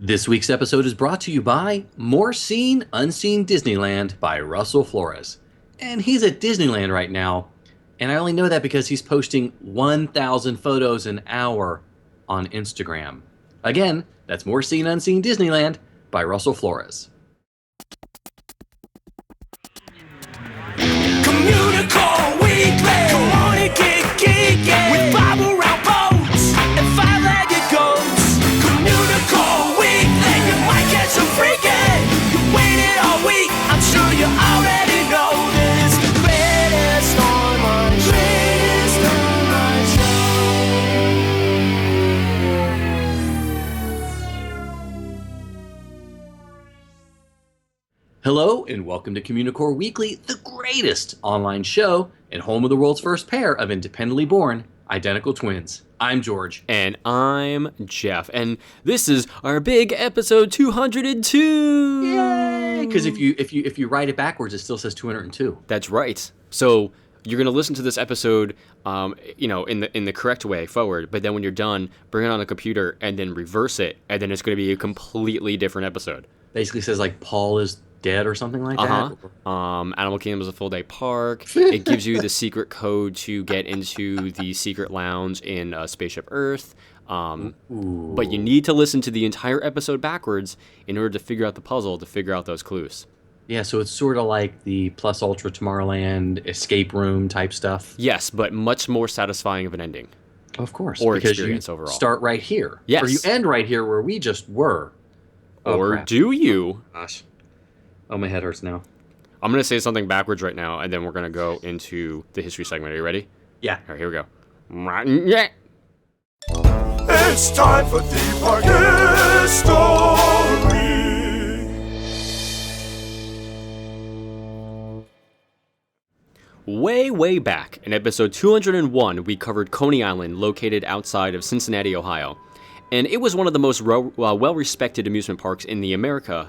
This week's episode is brought to you by More Seen, Unseen Disneyland by Russell Flores. And he's at Disneyland right now, and I only know that because he's posting 1,000 photos an hour on Instagram. Again, that's More Seen, Unseen Disneyland by Russell Flores. Communicore Weekly. Come on and get geeky with Bob around boats and five-legged goats. Communicore Weekly. You might get some freaking. You waited all week. I'm sure you already know this. Greatest online show. Hello, and welcome to Communicore Weekly, the greatest online show and home of the world's first pair of independently born identical twins. I'm George. And I'm Jeff. And this is our big episode 202. Yay! Because if you write it backwards, it still says 202. That's right. So you're going to listen to this episode, in the correct way forward. But then when you're done, bring it on a computer and then reverse it. And then it's going to be a completely different episode. Basically says like Paul is dead or something like that. Animal Kingdom is a full-day park. It gives you the secret code to get into the secret lounge in Spaceship Earth. But you need to listen to the entire episode backwards in order to figure out the puzzle, to figure out those clues. Yeah, so it's sort of like the Plus Ultra Tomorrowland escape room type stuff. Yes, but much more satisfying of an ending. Of course. Or because experience you overall. Start right here. Yes. Or you end right here where we just were. Or crap. do you? Gosh. Oh, my head hurts now. I'm going to say something backwards right now, and then we're going to go into the history segment. Are you ready? Yeah. All right, here we go. It's time for theme park history. Way back in episode 201, we covered Coney Island, located outside of Cincinnati, Ohio. And it was one of the most well-respected amusement parks in America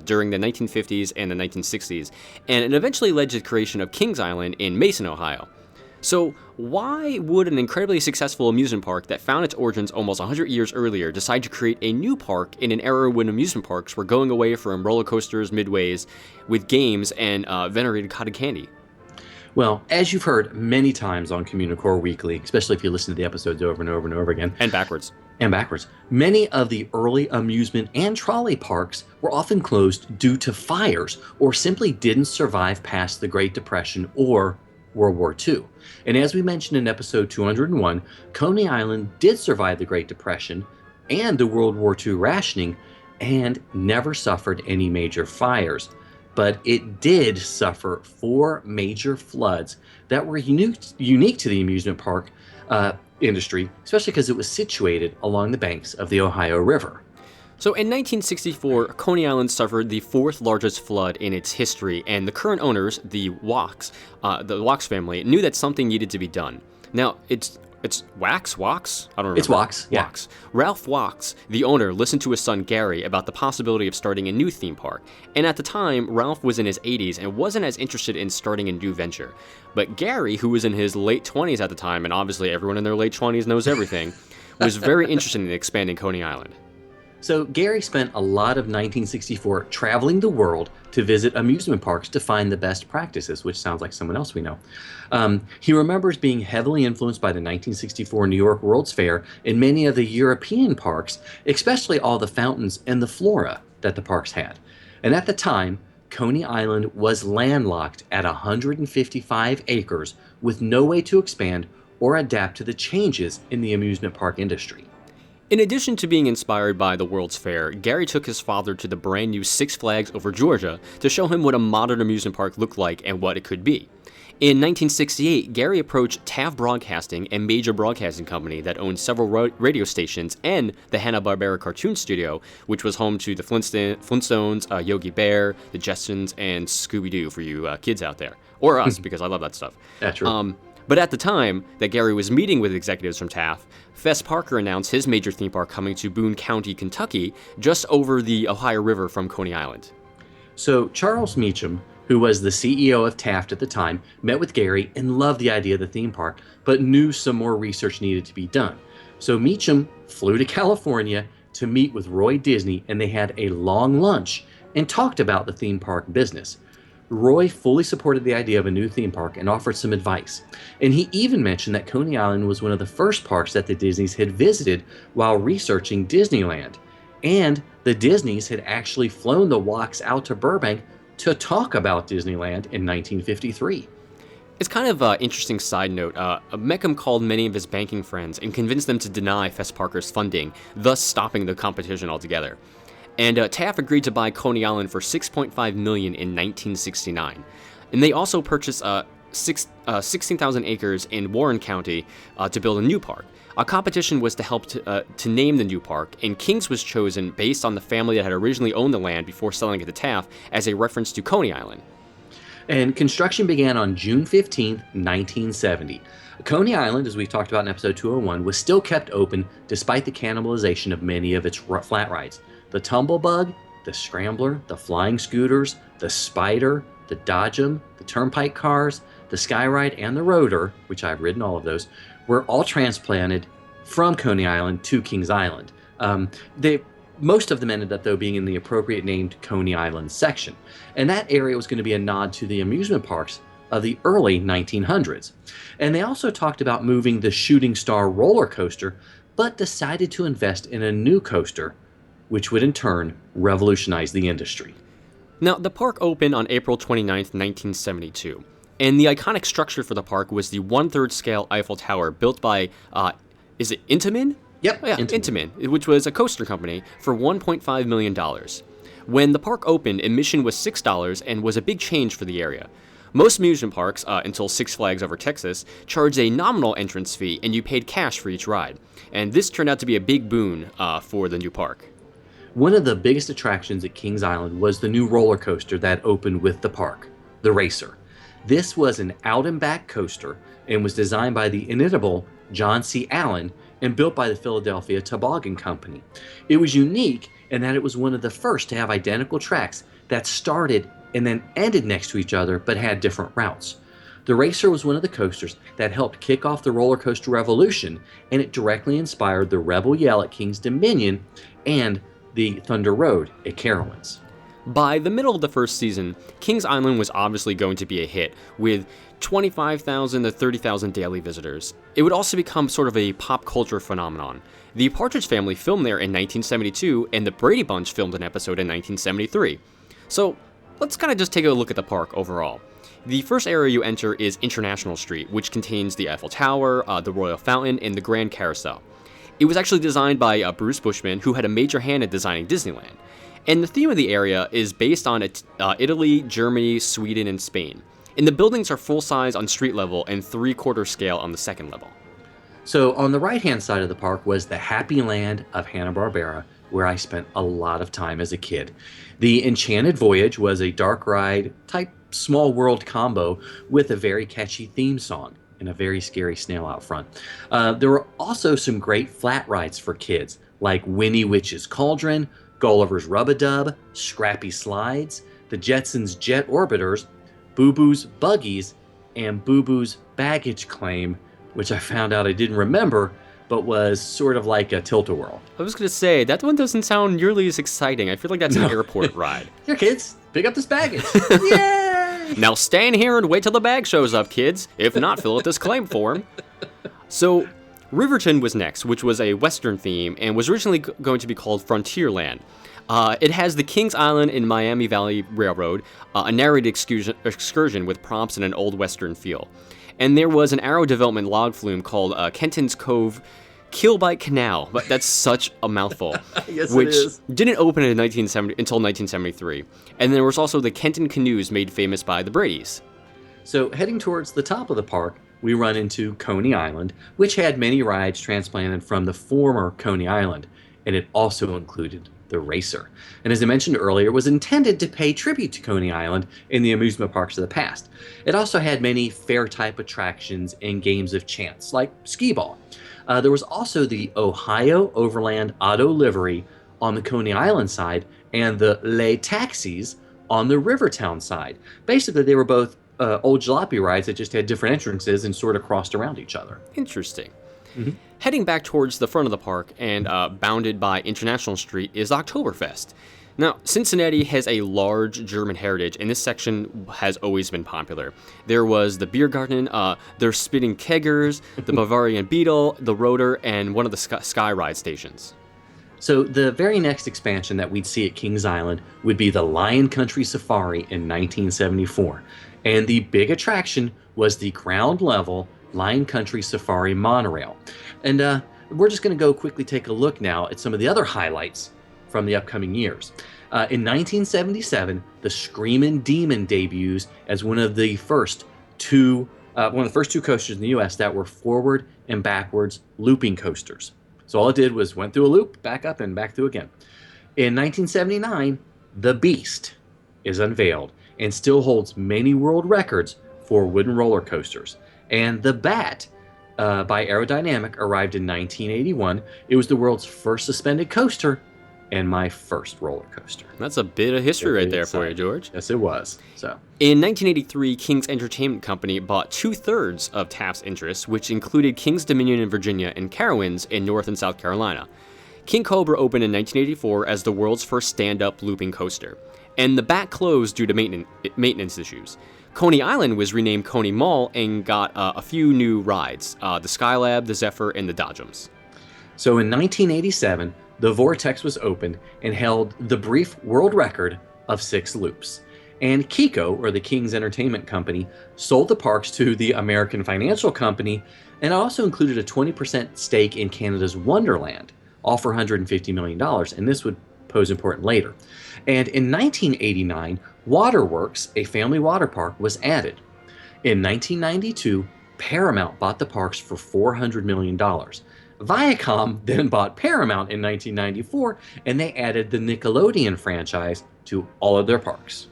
during the 1950s and the 1960s, and it eventually led to the creation of Kings Island in Mason, Ohio. So why would an incredibly successful amusement park that found its origins almost 100 years earlier decide to create a new park in an era when amusement parks were going away from roller coasters, midways, with games and venerated cotton candy? Well, as you've heard many times on Communicore Weekly, especially if you listen to the episodes over and over and over again. And backwards. Many of the early amusement and trolley parks were often closed due to fires or simply didn't survive past the Great Depression or World War II. And as we mentioned in episode 201, Coney Island did survive the Great Depression and the World War II rationing and never suffered any major fires. But it did suffer 4 major floods that were unique to the amusement park industry, especially because it was situated along the banks of the Ohio River. So in 1964, Coney Island suffered the 4th largest flood in its history, and the current owners, the Wachs family, knew that something needed to be done. Now, it's Wachs? I don't remember. It's Wachs, yeah. Wachs. Ralph Wachs, the owner, listened to his son Gary about the possibility of starting a new theme park. And at the time, Ralph was in his 80s and wasn't as interested in starting a new venture. But Gary, who was in his late 20s at the time, and obviously everyone in their late 20s knows everything, was very interested in expanding Coney Island. So Gary spent a lot of 1964 traveling the world to visit amusement parks to find the best practices, which sounds like someone else we know. He remembers being heavily influenced by the 1964 New York World's Fair and many of the European parks, especially all the fountains and the flora that the parks had. And at the time, Coney Island was landlocked at 155 acres with no way to expand or adapt to the changes in the amusement park industry. In addition to being inspired by the World's Fair, Gary took his father to the brand new Six Flags over Georgia to show him what a modern amusement park looked like and what it could be. In 1968, Gary approached Taft Broadcasting, a major broadcasting company that owned several radio stations, and the Hanna-Barbera Cartoon Studio, which was home to the Flintstones, Yogi Bear, the Jetsons, and Scooby-Doo for you kids out there. Or us, because I love that stuff. That's true. But at the time that Gary was meeting with executives from Taft, Fess Parker announced his major theme park coming to Boone County, Kentucky, just over the Ohio River from Coney Island. So Charles Meacham, who was the CEO of Taft at the time, met with Gary and loved the idea of the theme park, but knew some more research needed to be done. So Meacham flew to California to meet with Roy Disney, and they had a long lunch and talked about the theme park business. Roy fully supported the idea of a new theme park and offered some advice. And he even mentioned that Coney Island was one of the first parks that the Disneys had visited while researching Disneyland. And the Disneys had actually flown the Walks out to Burbank to talk about Disneyland in 1953. It's kind of an interesting side note. Meckham called many of his banking friends and convinced them to deny Fess Parker's funding, thus stopping the competition altogether. And Taft agreed to buy Coney Island for $6.5 million in 1969. And they also purchased 16,000 acres in Warren County to build a new park. A competition was to help to name the new park, and Kings was chosen based on the family that had originally owned the land before selling it to Taft as a reference to Coney Island. And construction began on June 15, 1970. Coney Island, as we talked about in episode 201, was still kept open despite the cannibalization of many of its flat rides. The Tumblebug, the Scrambler, the Flying Scooters, the Spider, the Dodgem, the Turnpike Cars, the Skyride, and the Rotor, which I've ridden all of those, were all transplanted from Coney Island to Kings Island. Most of them ended up, though, being in the appropriate named Coney Island section. And that area was going to be a nod to the amusement parks of the early 1900s. And they also talked about moving the Shooting Star roller coaster, but decided to invest in a new coaster, which would in turn revolutionize the industry. Now, the park opened on April 29, 1972. And the iconic structure for the park was the 1/3 scale Eiffel Tower built by, is it Intamin? Yep, Oh, yeah, Intamin, which was a coaster company, for $1.5 million. When the park opened, admission was $6 and was a big change for the area. Most amusement parks, until Six Flags Over Texas, charged a nominal entrance fee and you paid cash for each ride. And this turned out to be a big boon for the new park. One of the biggest attractions at Kings Island was the new roller coaster that opened with the park, the Racer. This was an out-and-back coaster and was designed by the inimitable John C. Allen and built by the Philadelphia Toboggan Company. It was unique in that it was one of the first to have identical tracks that started and then ended next to each other but had different routes. The Racer was one of the coasters that helped kick off the roller coaster revolution, and it directly inspired the Rebel Yell at King's Dominion and the Thunder Road at Carowinds. By the middle of the first season, Kings Island was obviously going to be a hit, with 25,000 to 30,000 daily visitors. It would also become sort of a pop culture phenomenon. The Partridge Family filmed there in 1972, and the Brady Bunch filmed an episode in 1973. So let's kind of just take a look at the park overall. The first area you enter is International Street, which contains the Eiffel Tower, the Royal Fountain, and the Grand Carousel. It was actually designed by Bruce Bushman, who had a major hand in designing Disneyland. And the theme of the area is based on Italy, Germany, Sweden, and Spain. And the buildings are full-size on street level and 3/4 scale on the second level. So on the right-hand side of the park was the Happy Land of Hanna-Barbera, where I spent a lot of time as a kid. The Enchanted Voyage was a dark ride type small world combo with a very catchy theme song and a very scary snail out front. There were also some great flat rides for kids, like Winnie Witch's Cauldron, Gulliver's Rub-a-Dub, Scrappy Slides, the Jetsons Jet Orbiters, Boo Boo's Buggies, and Boo Boo's Baggage Claim, which I found out I didn't remember, but was sort of like a tilt-a-whirl. I was going to say, that one doesn't sound nearly as exciting. I feel like that's an airport ride. Here, kids, pick up this baggage. Yay! Now stand here and wait till the bag shows up, kids. If not, fill out this claim form. So, Riverton was next, which was a Western theme and was originally going to be called Frontierland. It has the Kings Island and Miami Valley Railroad, a narrated excursion with prompts and an old Western feel. And there was an Arrow Development log flume called Kenton's Cove Kilbyte Canal, but that's such a mouthful, Yes, which it is. didn't open in until 1973. And there was also the Kenton Canoes made famous by the Bradys. So heading towards the top of the park, we run into Coney Island, which had many rides transplanted from the former Coney Island, and it also included the Racer. And as I mentioned earlier, it was intended to pay tribute to Coney Island in the amusement parks of the past. It also had many fair-type attractions and games of chance, like skee-ball. There was also the Ohio Overland Auto Livery on the Coney Island side and the Les Taxis on the Rivertown side. Basically, they were both old jalopy rides that just had different entrances and sort of crossed around each other. Interesting. Heading back towards the front of the park and bounded by International Street is Oktoberfest. Now, Cincinnati has a large German heritage, and this section has always been popular. There was the Beer Garden, their Spitting Keggers, the Bavarian Beetle, the Rotor, and one of the Sky Ride stations. So the very next expansion that we'd see at Kings Island would be the Lion Country Safari in 1974. And the big attraction was the ground level Lion Country Safari monorail. And we're just going to go quickly take a look now at some of the other highlights from the upcoming years. In 1977, the Screamin' Demon debuts as one of the first two coasters in the U.S. that were forward and backwards looping coasters. So all it did was went through a loop, back up, and back through again. In 1979, the Beast is unveiled and still holds many world records for wooden roller coasters. And the Bat by Aerodynamic arrived in 1981. It was the world's first suspended coaster and my first roller coaster. That's a bit of history right there for you, George. Yes, it was. So, in 1983, King's Entertainment Company bought 2/3 of Taft's interests, which included King's Dominion in Virginia and Carowinds in North and South Carolina. King Cobra opened in 1984 as the world's first stand-up looping coaster, and the Bat closed due to maintenance issues. Coney Island was renamed Coney Mall and got a few new rides, the Skylab, the Zephyr, and the Dodgems. So in 1987, the Vortex was opened and held the brief world record of 6 loops. And Kiko, or the King's Entertainment Company, sold the parks to the American Financial Company and also included a 20% stake in Canada's Wonderland, all for $150 million, and this would pose important later. And in 1989, Waterworks, a family water park, was added. In 1992, Paramount bought the parks for $400 million. Viacom then bought Paramount in 1994, and they added the Nickelodeon franchise to all of their parks.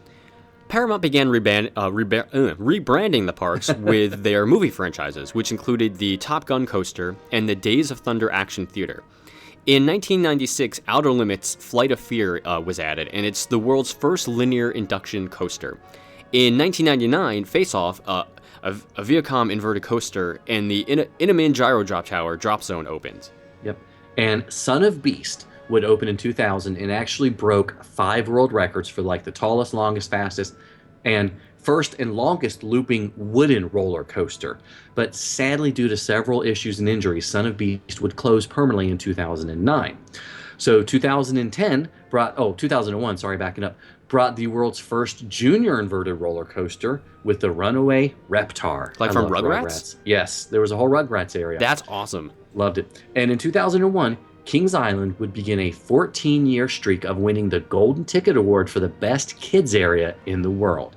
Paramount began rebranding the parks with their movie franchises, which included the Top Gun coaster and the Days of Thunder Action Theater. In 1996, Outer Limits Flight of Fear was added, and it's the world's first linear induction coaster. In 1999, Face Off, a Viacom inverted coaster, and the Intamin Gyro Drop Tower Drop Zone opened. Yep. And Son of Beast would open in 2000 and actually broke 5 world records for like the tallest, longest, fastest, and first and longest looping wooden roller coaster. But sadly, due to several issues and injuries, Son of Beast would close permanently in 2009. So 2001, brought the world's first junior inverted roller coaster with the Runaway Reptar. Like from Rugrats? Yes, there was a whole Rugrats area. That's awesome. Loved it. And in 2001, Kings Island would begin a 14-year streak of winning the Golden Ticket Award for the best kids area in the world.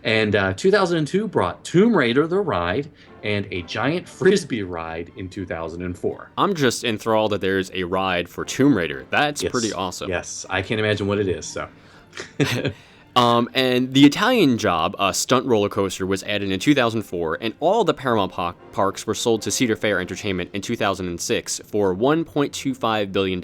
And 2002 brought Tomb Raider the ride and a giant frisbee ride in 2004. I'm just enthralled that there's a ride for Tomb Raider. That's pretty awesome. Yes, I can't imagine what it is. So. And the Italian Job, a stunt roller coaster, was added in 2004, and all the Paramount parks were sold to Cedar Fair Entertainment in 2006 for $1.25 billion.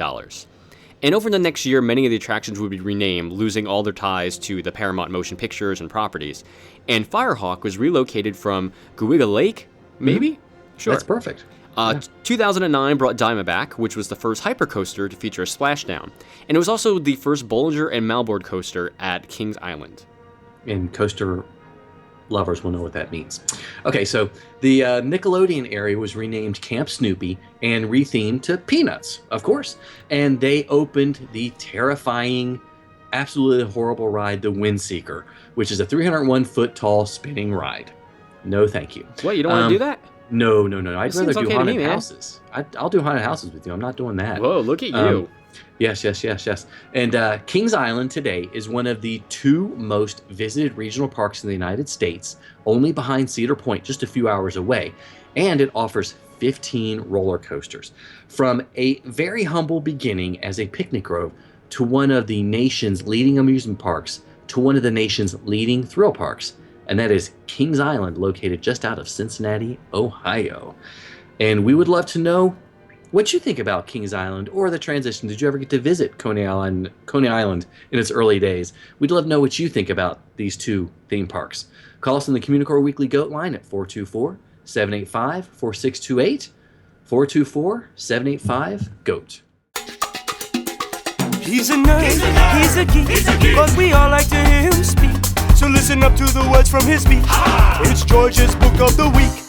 And over the next year, many of the attractions would be renamed, losing all their ties to the Paramount Motion Pictures and properties. And Firehawk was relocated from Guiga Lake, maybe? Mm-hmm. Sure. That's perfect. 2009 brought Diamondback, which was the first hypercoaster to feature a splashdown. And it was also the first Bollinger and Malboard coaster at Kings Island. And coaster lovers will know what that means. Okay, so the Nickelodeon area was renamed Camp Snoopy and rethemed to Peanuts, of course. And they opened the terrifying, absolutely horrible ride, the Windseeker, which is a 301-foot tall spinning ride. No, thank you. What, you don't want to do that? No. I'd rather do haunted houses. I'll do haunted houses with you. I'm not doing that. Whoa, look at you. Yes. And Kings Island today is one of the 2 most visited regional parks in the United States, only behind Cedar Point, just a few hours away. And it offers 15 roller coasters. From a very humble beginning as a picnic grove to one of the nation's leading amusement parks to one of the nation's leading thrill parks. And that is Kings Island, located just out of Cincinnati, Ohio. And we would love to know what you think about Kings Island or the transition. Did you ever get to visit Coney Island in its early days? We'd love to know what you think about these 2 theme parks. Call us on the Communicore Weekly Goat line at 424-785-4628. 424-785-GOAT. He's a nerd, he's a geek, but we all like to hear him speak. So listen up to the words from his speech. It's George's Book of the Week.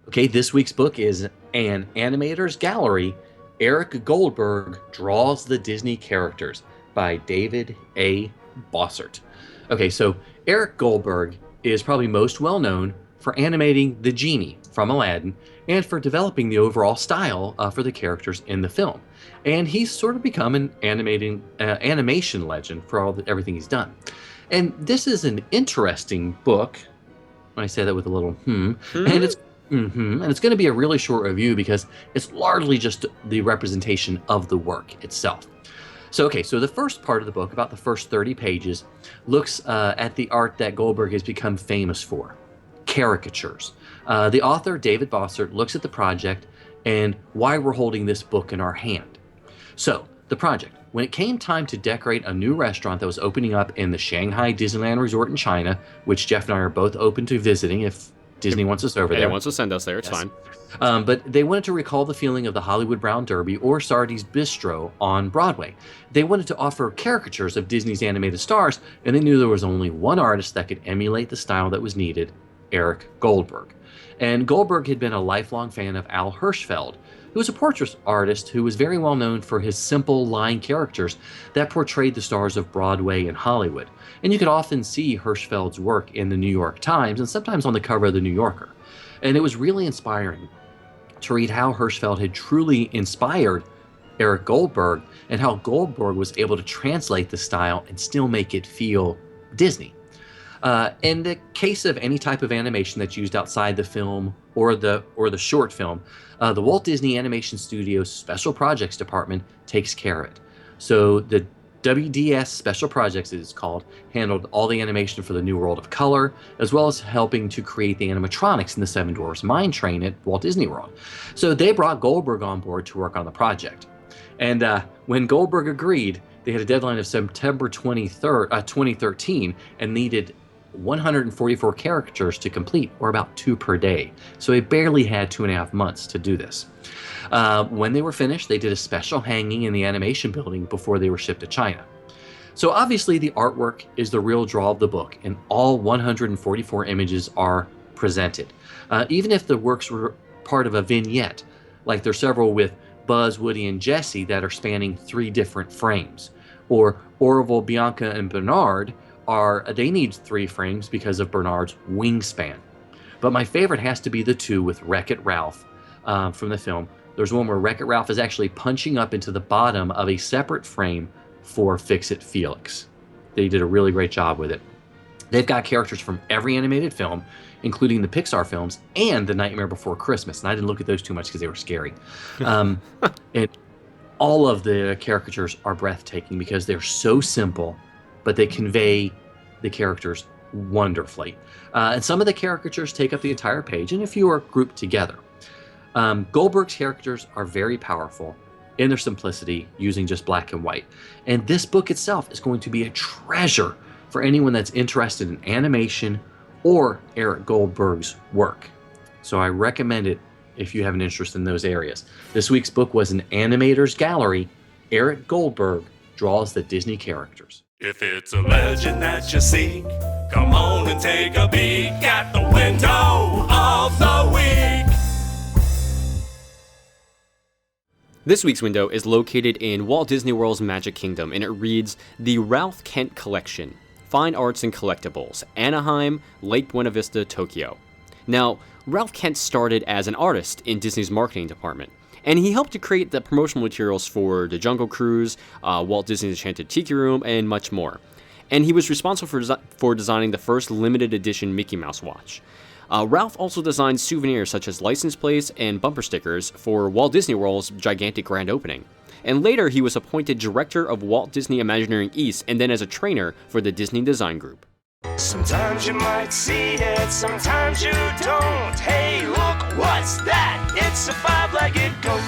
Okay, this week's book is An Animator's Gallery. Eric Goldberg Draws the Disney Characters by David A. Bossert. Okay, so Eric Goldberg is probably most well known for animating the genie from Aladdin and for developing the overall style for the characters in the film. And he's sort of become an animation legend for everything he's done. And this is an interesting book. I say that with a little and it's and it's going to be a really short review because it's largely just the representation of the work itself. So the first part of the book, about the first 30 pages, looks at the art that Goldberg has become famous for, caricatures. The author, David Bossert, looks at the project and why we're holding this book in our hand. So, the project. When it came time to decorate a new restaurant that was opening up in the Shanghai Disneyland Resort in China, which Jeff and I are both open to visiting if Disney wants us over there. They wants to send us there, it's fine. But they wanted to recall the feeling of the Hollywood Brown Derby or Sardi's Bistro on Broadway. They wanted to offer caricatures of Disney's animated stars, and they knew there was only one artist that could emulate the style that was needed, Eric Goldberg. And Goldberg had been a lifelong fan of Al Hirschfeld, who was a portrait artist who was very well known for his simple line characters that portrayed the stars of Broadway and Hollywood. And you could often see Hirschfeld's work in the New York Times and sometimes on the cover of the New Yorker. And it was really inspiring to read how Hirschfeld had truly inspired Eric Goldberg and how Goldberg was able to translate the style and still make it feel Disney. In the case of any type of animation that's used outside the film or the short film, the Walt Disney Animation Studios Special Projects Department takes care of it. So the WDS Special Projects, it is called, handled all the animation for the New World of Color, as well as helping to create the animatronics in the Seven Dwarfs Mine Train at Walt Disney World. So they brought Goldberg on board to work on the project. And when Goldberg agreed, they had a deadline of September 23rd, 2013, and needed 144 caricatures to complete, or about 2 per day. So he barely had 2.5 months to do this. When they were finished, they did a special hanging in the animation building before they were shipped to China. So obviously the artwork is the real draw of the book, and all 144 images are presented. Even if the works were part of a vignette, like there's several with Buzz, Woody, and Jessie that are spanning 3 different frames, or Orville, Bianca, and Bernard they need 3 frames because of Bernard's wingspan. But my favorite has to be the 2 with Wreck-It Ralph from the film. There's one where Wreck-It Ralph is actually punching up into the bottom of a separate frame for Fix-It Felix. They did a really great job with it. They've got characters from every animated film, including the Pixar films and The Nightmare Before Christmas. And I didn't look at those too much because they were scary. And all of the caricatures are breathtaking because they're so simple, but they convey the characters wonderfully. And some of the caricatures take up the entire page, and a few are grouped together. Goldberg's characters are very powerful in their simplicity, using just black and white. And this book itself is going to be a treasure for anyone that's interested in animation or Eric Goldberg's work. So I recommend it if you have an interest in those areas. This week's book was An Animator's Gallery. Eric Goldberg Draws the Disney Characters. If it's a legend that you seek, come on and take a peek at the window of the week. This week's window is located in Walt Disney World's Magic Kingdom, and it reads The Ralph Kent Collection, Fine Arts and Collectibles, Anaheim, Lake Buena Vista, Tokyo. Now, Ralph Kent started as an artist in Disney's marketing department, and he helped to create the promotional materials for the Jungle Cruise, Walt Disney's Enchanted Tiki Room, and much more. And he was responsible for designing the first limited edition Mickey Mouse watch. Ralph also designed souvenirs such as license plates and bumper stickers for Walt Disney World's gigantic grand opening. And later he was appointed director of Walt Disney Imagineering East and then as a trainer for the Disney Design Group. Sometimes you might see it, sometimes you don't. Hey, look, what's that? It's a 5-legged goat.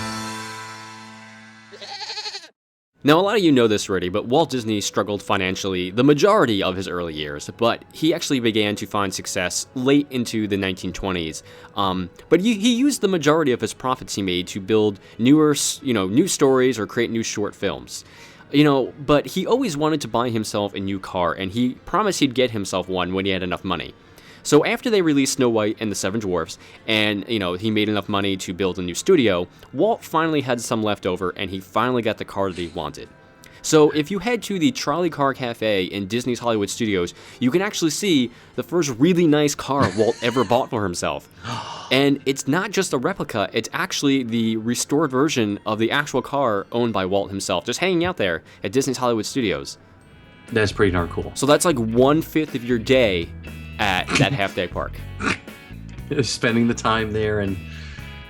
Now, a lot of you know this already, but Walt Disney struggled financially the majority of his early years, but he actually began to find success late into the 1920s. But he used the majority of his profits he made to build new stories or create new short films. But he always wanted to buy himself a new car, and he promised he'd get himself one when he had enough money. So after they released Snow White and the Seven Dwarfs, and, he made enough money to build a new studio, Walt finally had some left over, and he finally got the car that he wanted. So if you head to the Trolley Car Cafe in Disney's Hollywood Studios, you can actually see the first really nice car Walt ever bought for himself. And it's not just a replica, it's actually the restored version of the actual car owned by Walt himself, just hanging out there at Disney's Hollywood Studios. That's pretty darn cool. So that's like 1/5 of your day at that half-day park. Spending the time there, and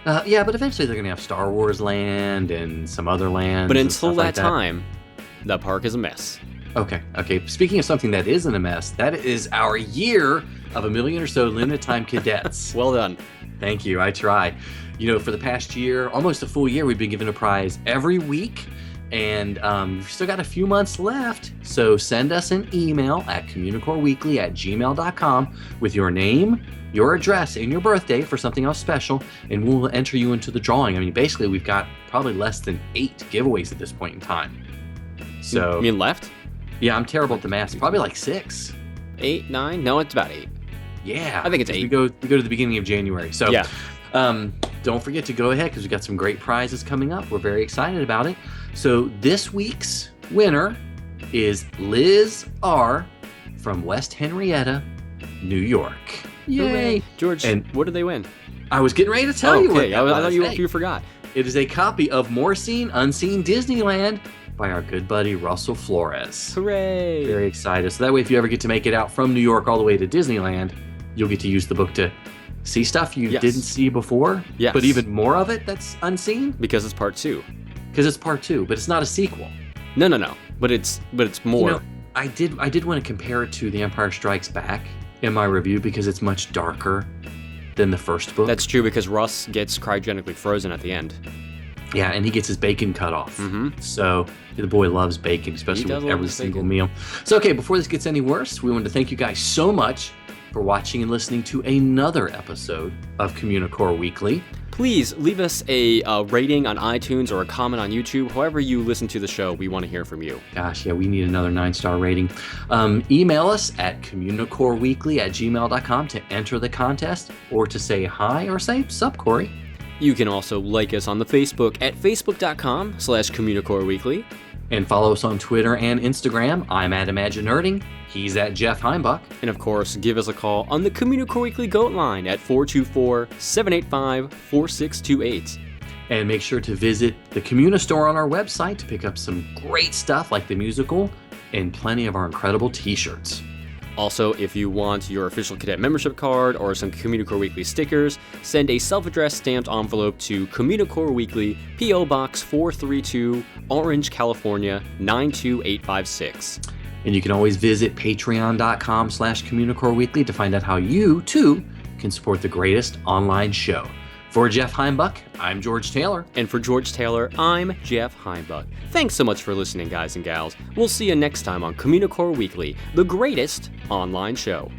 but eventually they're gonna have Star Wars Land and some other lands. But until that like time, the park is a mess. Okay. Speaking of something that isn't a mess, that is our year of 1 million or so limited time cadets. Well done. Thank you. I try. For the past year, almost a full year, we've been given a prize every week. And we've still got a few months left, so send us an email at communicoreweekly@gmail.com with your name, your address, and your birthday for something else special, and we'll enter you into the drawing. I mean, basically, we've got probably less than 8 giveaways at this point in time. So, You mean left? Yeah, I'm terrible at the math. Probably like 6. 8, 9? No, it's about 8. Yeah. I think it's 8. We go to the beginning of January. So, yeah. Don't forget to go ahead because we've got some great prizes coming up. We're very excited about it. So this week's winner is Liz R. from West Henrietta, New York. Yay! George, And what did they win? I was getting ready to tell you what Okay, that I was. thought Hey, you forgot. it is a copy of More Seen, Unseen Disneyland by our good buddy Russell Flores. Hooray! Very excited. So that way, if you ever get to make it out from New York all the way to Disneyland, you'll get to use the book to see stuff you didn't see before, Yes. but even more of it that's unseen, Because it's part 2. because it's part 2, but it's not a sequel. No. But it's more. I did want to compare it to The Empire Strikes Back in my review because it's much darker than the first book. That's true because Russ gets cryogenically frozen at the end. Yeah, and he gets his bacon cut off. Mhm. So the boy loves bacon, especially does with love every his single bacon. meal. So, okay, before this gets any worse, we want to thank you guys so much for watching and listening to another episode of Communicore Weekly. Please leave us a rating on iTunes or a comment on YouTube. However you listen to the show, we want to hear from you. Gosh, yeah, we need another 9-star rating. Email us at communicoreweekly@gmail.com to enter the contest or to say hi or say sup, Corey. You can also like us on the Facebook at facebook.com/CommunicoreWeekly. And follow us on Twitter and Instagram. I'm at Imagine Nerding. He's at Jeff Heimbuck. And of course, give us a call on the Communicore Weekly Goat line at 424-785-4628. And make sure to visit the Communa store on our website to pick up some great stuff like the musical and plenty of our incredible t-shirts. Also, if you want your official cadet membership card or some Communicore Weekly stickers, send a self-addressed stamped envelope to Communicore Weekly, P.O. Box 432, Orange, California, 92856. And you can always visit patreon.com/Communicore Weekly to find out how you, too, can support the greatest online show. For Jeff Heimbuck, I'm George Taylor. And for George Taylor, I'm Jeff Heimbuck. Thanks so much for listening, guys and gals. We'll see you next time on Communicore Weekly, the greatest online show.